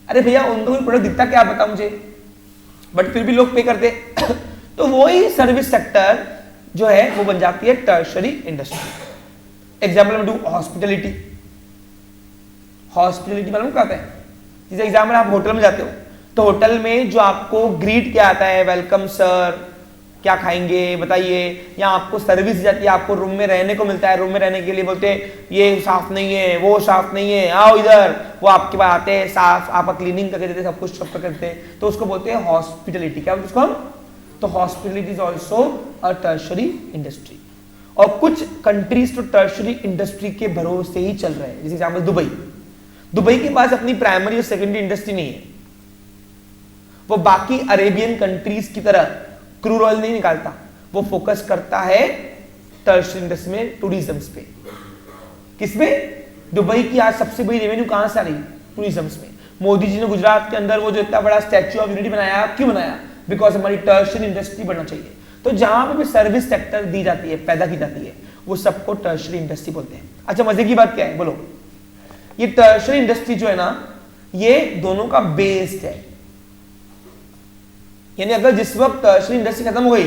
Speaker 1: अरे भैया उनको कोई प्रोडक्ट दिखता क्या पता मुझे, बट फिर भी लोग पे करते तो वही सर्विस सेक्टर जो है वो बन जाती है टर्शरी इंडस्ट्री। एग्जाम्पल में दूं, हॉस्पिटलिटी। हॉस्पिटलिटी मालूम क्या होता है? जैसे एग्जाम्पल, आप होटल में जाते हो तो होटल में जो आपको ग्रीट किया आता है, वेलकम सर, क्या खाएंगे बताइए, या आपको सर्विस दी जाती है, आपको रूम में रहने को मिलता है, रूम में रहने के लिए बोलते हैं ये साफ नहीं है, वो साफ नहीं है, आओ इधर, वो आपके पास आते हैं, साफ आपका क्लीनिंग करके देते, सब कुछ सब करते हैं, तो उसको बोलते हैं हॉस्पिटलिटी। क्या बोलते हैं उसको हम? तो hospitality is also a tertiary industry. और कुछ कंट्रीज तो टर्शरी इंडस्ट्री के भरोसे ही चल रहे हैं। जैसे एग्जाम्पल दुबई, दुबई के पास अपनी प्राइमरी और सेकेंडरी इंडस्ट्री नहीं है, वो बाकी अरेबियन कंट्रीज की तरह क्रूड ऑयल नहीं निकालता, वो फोकस करता है टर्शरी इंडस्ट्री में, टूरिज्म पे। किसमें? दुबई की आज सबसे बड़ी रेवेन्यू कहां से आ रही? टूरिज्म में। मोदी जी ने गुजरात के अंदर वो जो इतना बड़ा स्टैच्यू ऑफ यूनिटी बनाया, क्यों बनाया? बिकॉज हमारी टर्शरी इंडस्ट्री बढ़ना चाहिए। तो जहां पर भी सर्विस सेक्टर दी जाती है, पैदा की जाती है, वो सबको टर्शरी इंडस्ट्री बोलते हैं। अच्छा, मजे की बात क्या है बोलो? ये टर्शरी इंडस्ट्री जो है ना, ये दोनों का बेस्ड है। यानी अगर जिस वक्त टर्शरी इंडस्ट्री खत्म हो गई,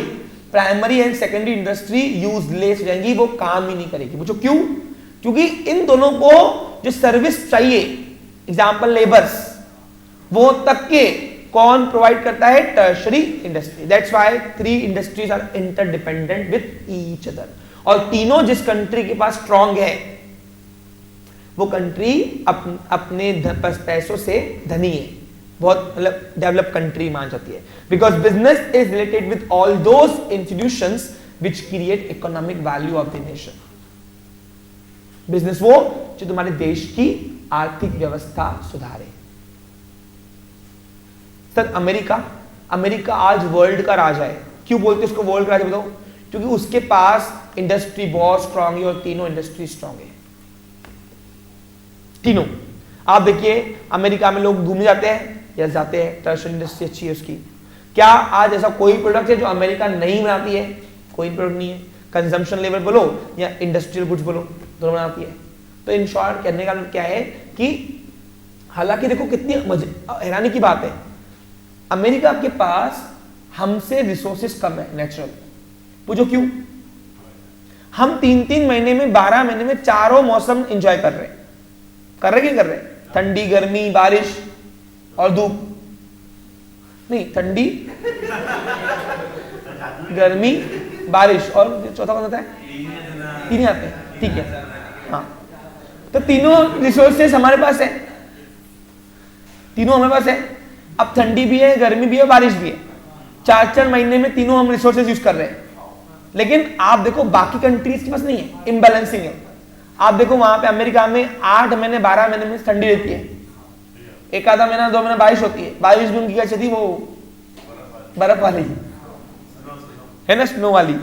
Speaker 1: primary and secondary industry useless हो जाएंगी, वो काम ही नहीं करेगी। पूछो क्यों? क्योंकि इन दोनों को जो सर्विस चाहिए, एग्जांपल लेबर्स, वो तक के कौन प्रोवाइड करता है? Tertiary industry. That's why three industries are interdependent with each other. और तीनों जिस कंट्री के पास स्ट्रांग है, वो कंट्री अपने पैसों से धनी है, बहुत मतलब डेवलप कंट्री मान जाती है। Because business is related with all those institutions which create economic value of the nation. Business वो जो तुम्हारे देश की आर्थिक व्यवस्था सुधारे। सर अमेरिका आज वर्ल्ड का राजा है। क्यों बोलते हैं उसको वर्ल्ड का राजा बताओ? क्योंकि उसके पास इंडस्ट्री बहुत स्ट्रांग है और तीनों इंडस्ट्री स्ट्रांग है। तीनों आप देखिए, अमेरिका में लोग घूमने जाते हैं या जाते हैं, टर्शरी इंडस्ट्री अच्छी है उसकी। क्या आज ऐसा कोई प्रोडक्ट है जो अमेरिका नहीं बनाती है? कोई प्रोडक्ट नहीं है। कंजम्पशन लेवल बोलो या इंडस्ट्रियल गुड्स बोलो, दोनों बनाती है। तो इन शॉर्ट कहने का मतलब क्या है कि हालांकि देखो कितनी हैरानी की बात है, अमेरिका के पास हमसे रिसोर्सेस कम है नेचुरल। पूछो क्यों? हम 3-3 महीने में 12 महीने में चारों मौसम एंजॉय कर रहे हैं। कर रहे क्या कर रहे? ठंडी, गर्मी, बारिश और धूप। नहीं, ठंडी, गर्मी, बारिश और चौथा कौन होता है? तीन ही आते हैं, ठीक है। हाँ, तो तीनों रिसोर्सेस हमारे पास है, तीनों हमारे पास है। अब ठंडी भी है, गर्मी भी है, बारिश भी है। 4-4 महीने में तीनों हम रिसोर्सेज यूज कर रहे हैं। लेकिन आप देखो बाकी कंट्रीज के पास नहीं है, इम्बैलेंसिंग है। आप देखो वहां पे अमेरिका में 8 महीने 12 महीने में ठंडी रहती है, एक आधा महीना 2 महीना बारिश होती है। बारिश भी उनकी कैसी थी? वो बर्फ वाली है ना, स्नो वाली।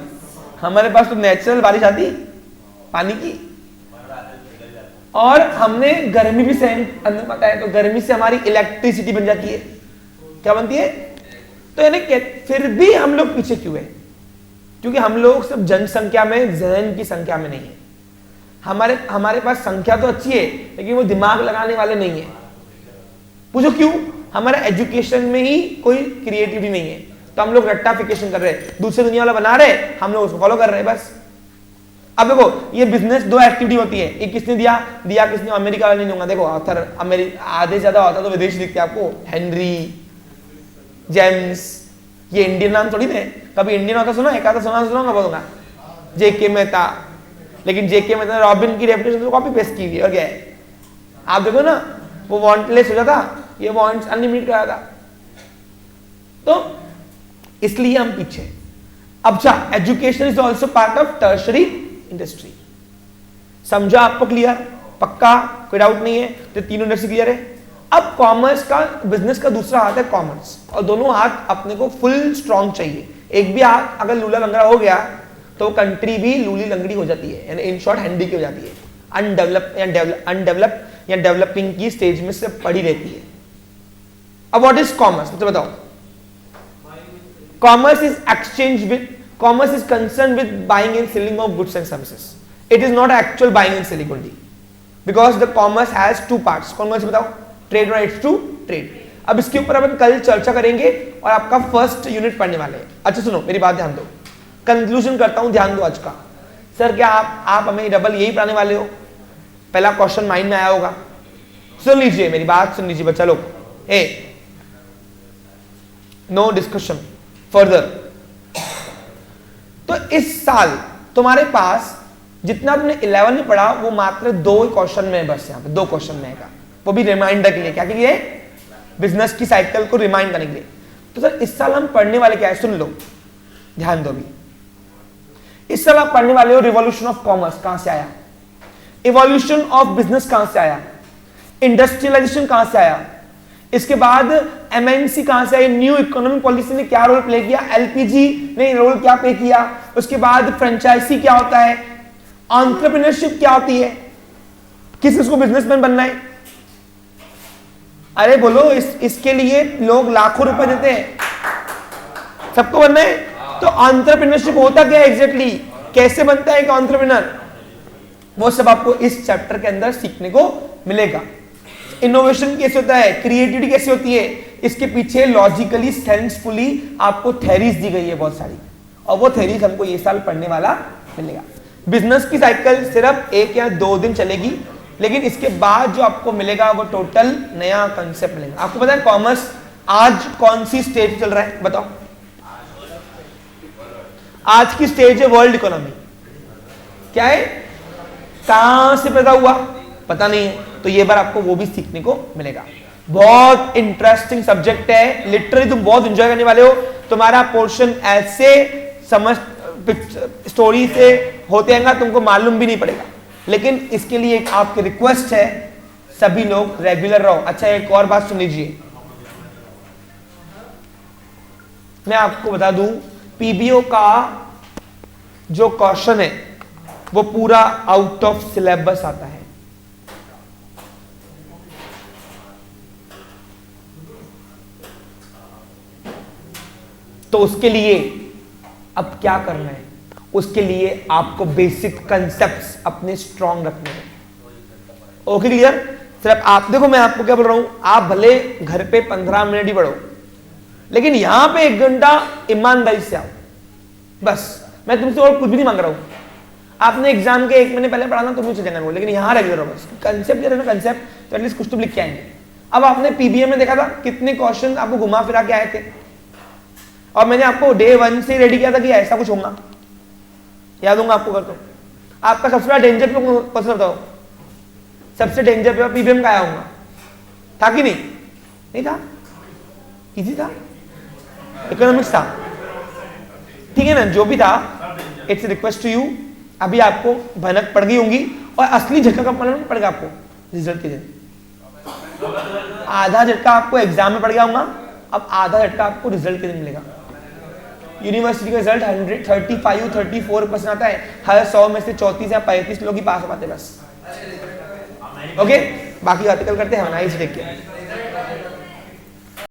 Speaker 1: हमारे पास तो नेचुरल बारिश आती पानी की, और हमने गर्मी भी सहन करना पता है, तो गर्मी से हमारी इलेक्ट्रिसिटी बन जाती है। क्या बनती है? तो यानी फिर भी हम लोग पीछे क्यों है? क्योंकि हम लोग सिर्फ जनसंख्या में, जहन की संख्या में नहीं है। हमारे पास संख्या तो अच्छी है, लेकिन वो दिमाग लगाने वाले नहीं है। पूछो क्यों? हमारा एजुकेशन में ही कोई क्रिएटिविटी नहीं है, तो हम लोग रट्टाफिकेशन कर रहे हैं। दूसरे दुनिया वाला बना रहे, हम लोग उसको फॉलो कर रहे हैं बस। अब देखो, ये बिजनेस 2 एक्टिविटी होती है। एक किसने दिया किसने? अमेरिका वाला नहीं दूंगा। देखो ऑथर आधे ज्यादा होता तो विदेशी दिखते आपको, हेनरी, जेम्स, ये इंडियन नाम थोड़ी थे। कभी इंडियन होता सुना? एक आधा सुना बोलूंगा, जेके मेहता। लेकिन जेके मेहता रॉबिन की रेपुटेशन तो कॉपी पेस्ट की हुई है, और क्या है? आप देखो ना, वो वांटलेस हो जाता, ये वांट्स अनलिमिटेड कराया था। तो इसलिए हम पीछे। अब education is also part of tertiary industry. समझा आपको? क्लियर? पक्का? कोई डाउट नहीं है? तो तीनों इंडस्ट्री क्लियर है। अब कॉमर्स का, बिजनेस का दूसरा हाथ है कॉमर्स, और दोनों हाथ अपने को फुल स्ट्रॉन्ग चाहिए। एक भी हाथ अगर लूला लंगड़ा हो गया तो कंट्री भी लूली लंगड़ी हो जाती है, यानी इन शॉर्ट हैंडी की हो जाती है, अनडेवलप या डेवलपिंग की स्टेज में से पड़ी रहती है। अब व्हाट इज कॉमर्स, तो बताओ। Commerce is concern with buying and selling of goods and services. It is not actual buying and selling only, because the commerce has two parts. Commerce बताओ, ट्रेड राइट्स टू ट्रेड। अब इसके ऊपर अपन कल चर्चा करेंगे और आपका फर्स्ट यूनिट पढ़ने वाले हैं। अच्छा सुनो, मेरी बात ध्यान दो, कंक्लूजन करता हूं, ध्यान दो आज का। सर क्या आप हमें डबल यही पढ़ाने वाले हो? पहला क्वेश्चन माइंड में आया होगा, सुन लीजिए मेरी बात, सुन लीजिए बच्चा लोग। No discussion further. तो इस साल तुम्हारे पास जितना तुमने 11 में पढ़ा वो मात्र 2 क्वेश्चन में है, बस यहाँ पे 2 क्वेश्चन में है, वो भी रिमाइंडर के लिए। क्या के लिए? बिजनेस की साइकिल को रिमाइंड करने के लिए। तो सर इस साल हम पढ़ने वाले क्या है, सुन लो, ध्यान दो भी। इस साल आप पढ़ने वाले हो रिवॉल्यूशन ऑफ कॉमर्स कहां से आया, इवोल्यूशन ऑफ बिजनेस कहां से आया, इंडस्ट्रियलाइजेशन कहां से आया, इसके बाद एमएनसी कहां से आई, न्यू इकोनॉमिक पॉलिसी ने क्या रोल प्ले किया, एलपीजी ने रोल क्या प्ले किया, उसके बाद फ्रेंचाइजी क्या होता है, एंटरप्रेन्योरशिप क्या होती है, किस किसको बिजनेसमैन बनना है। अरे बोलो, इसके लिए लोग लाखों रुपए देते हैं, सबको बनना है। तो एंटरप्रेन्योरशिप होता क्या है एग्जैक्टली, कैसे बनता है एक एंटरप्रेन्योर, वो सब आपको इस चैप्टर के अंदर सीखने को मिलेगा। इनोवेशन कैसे होता है, क्रिएटिविटी कैसे होती है, इसके पीछे लॉजिकली सेंसफुली आपको थ्योरीज दी गई है बहुत सारी, और वो थ्योरीज हमको ये साल पढ़ने वाला मिलेगा। बिजनेस की साइकिल सिर्फ 1 या 2 दिन चलेगी, लेकिन इसके बाद जो आपको मिलेगा वो टोटल नया कंसेप्ट मिलेगा। आपको पता है कॉमर्स आज कौन सी स्टेज चल रहा है, बताओ? आज की स्टेज है वर्ल्ड इकोनॉमी। क्या है, कहां से पैदा हुआ पता नहीं है, तो ये बार आपको वो भी सीखने को मिलेगा। बहुत इंटरेस्टिंग सब्जेक्ट है, लिटरली तुम बहुत एंजॉय करने वाले हो। तुम्हारा पोर्शन ऐसे समझ स्टोरी से होते हैं, तुमको मालूम भी नहीं पड़ेगा। लेकिन इसके लिए एक आपकी रिक्वेस्ट है, सभी लोग रेगुलर रहो। अच्छा एक और बात सुन लीजिए, मैं आपको बता दूं, पीबीओ का जो क्वेश्चन है वो पूरा आउट ऑफ सिलेबस आता है। तो उसके लिए अब क्या करना है, उसके लिए आपको बेसिक कंसेप्ट्स अपने स्ट्रॉन्ग रखने हैं। Okay clear? सिर्फ आप देखो, मैं आपको क्या बोल रहा हूं, आप भले घर पे 15 मिनट ही पढ़ो, लेकिन यहां पे 1 घंटा ईमानदारी से आओ। बस मैं तुमसे और कुछ भी नहीं मांग रहा हूं। आपने एग्जाम के 1 महीने पहले पढ़ा ना तो मुझे चलेगा, लेकिन यहां रेगुलर हो। बस कंसेप्ट ना कंसेप्ट तो एटलीस्ट कुछ तो लिख के आएंगे। अब आपने पीबीए में देखा था कितने क्वेश्चन आपको घुमा फिरा के आए थे, और मैंने आपको डे 1 से रेडी किया था कि ऐसा कुछ होगा, याद होगा आपको? कर तो आपका सबसे बड़ा डेंजर क्वेश्चन बताओ, सबसे डेंजर पेपर पीबीएम का आया होगा, था कि नहीं? नहीं था, इजी था, इकोनॉमिक्स था, ठीक है ना? जो भी था, इट्स रिक्वेस्ट टू यू, अभी आपको भनक पड़ गई होंगी, और असली झटका कब पड़ेगा आपको? रिजल्ट के दिन। आधा झटका आपको एग्जाम में पड़ गया होगा, अब आधा झटका आपको रिजल्ट के दिन मिलेगा। यूनिवर्सिटी का रिजल्ट 135-34% आता है, हर 100 में से 34 या 35 लोग ही पास हो पाते बस। ओके, बाकी बातें कल करते हैं, नाइस देख के।